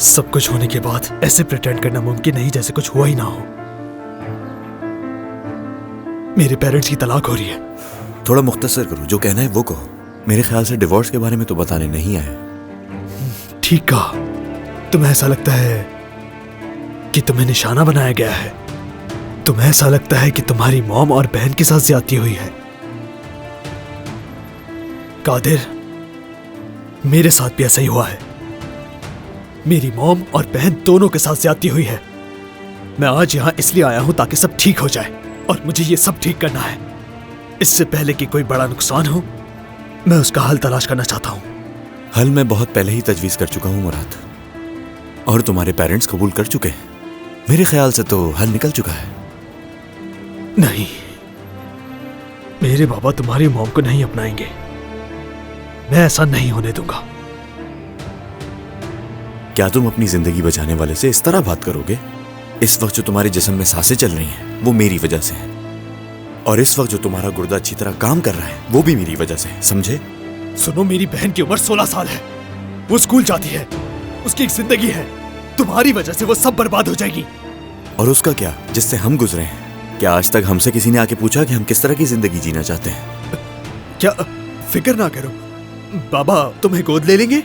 सब कुछ होने के बाद ऐसे प्रिटेंड करना मुमकिन नहीं जैसे कुछ हुआ ही ना हो। मेरे पेरेंट्स की तलाक हो रही है। थोड़ा मुख्तसर करो, जो कहना है वो कहो। मेरे ख्याल से डिवोर्स के बारे में तो बताने नहीं आए। ठीक कहा। तुम्हें ऐसा लगता है कि तुम्हें निशाना बनाया गया है? तुम्हें ऐसा लगता है कि तुम्हारी मॉम और बहन के साथ ज्यादती हुई है? कादिर, मेरे साथ भी ऐसा ही हुआ है। मेरी मॉम और बहन दोनों के साथ ज्यादती हुई है। मैं आज यहां इसलिए आया हूं ताकि सब ठीक हो जाए, और मुझे ये सब ठीक करना है। इससे पहले कि कोई बड़ा नुकसान हो, मैं उसका हल तलाश करना चाहता हूं। हल मैं बहुत पहले ही तजवीज कर चुका हूं मुराद, और तुम्हारे पेरेंट्स कबूल कर चुके हैं। मेरे ख्याल से तो हल निकल चुका है। नहीं, मेरे बाबा तुम्हारी मॉम को नहीं अपनाएंगे। मैं ऐसा नहीं होने दूंगा। क्या तुम अपनी जिंदगी बचाने वाले से इस तरह बात करोगे? इस वक्त जो तुम्हारे जिस्म में सांसें चल रही हैं वो मेरी वजह से है, और इस वक्त जो तुम्हारा गुर्दा अच्छी तरह काम कर रहा है वो भी मेरी वजह से है, समझे? सुनो, मेरी बहन की उम्र 16 साल है। वो स्कूल जाती है, उसकी एक जिंदगी है। तुम्हारी वजह से वो सब बर्बाद हो जाएगी। और उसका क्या, जिससे हम गुजरे हैं? क्या आज तक हमसे किसी ने आके पूछा कि हम किस तरह की जिंदगी जीना चाहते हैं? क्या? फिक्र ना करो, बाबा तुम्हें गोद ले लेंगे।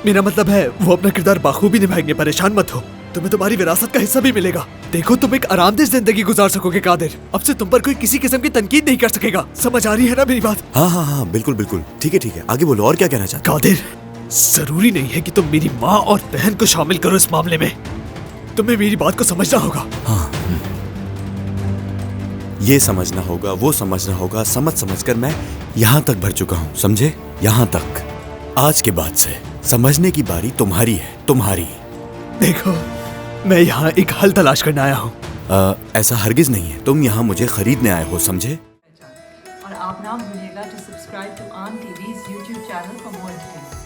मेरा मतलब है वो अपना किरदार बाखूबी निभाएंगे, परेशान मत हो। तुम्हें तुम्हारी विरासत का हिस्सा भी मिलेगा। देखो, तुम एक आरामदेह जिंदगी गुजार सकोगे कादिर। अब से तुम पर कोई किसी किस्म की तनकीद नहीं कर सकेगा। समझ आ रही है ना मेरी बात? हाँ हाँ हाँ, बिल्कुल बिल्कुल, ठीक है, आगे बोलो, और क्या कहना चाहते हो? कादिर, जरूरी नहीं है कि तुम मेरी माँ और बहन को शामिल करो इस मामले में। तुम्हें मेरी बात को समझना होगा। हाँ, ये समझना होगा, वो समझना होगा, समझ कर मैं यहाँ तक भर चुका हूँ, समझे? यहाँ तक। आज के बाद से समझने की बारी तुम्हारी है, तुम्हारी। देखो, मैं यहाँ एक हल तलाश करने आया हूँ। ऐसा हरगिज नहीं है, तुम यहाँ मुझे खरीदने आए हो, समझे? और आप ना भूलिएगा टू सब्सक्राइब टू आन TVs YouTube channel for more details.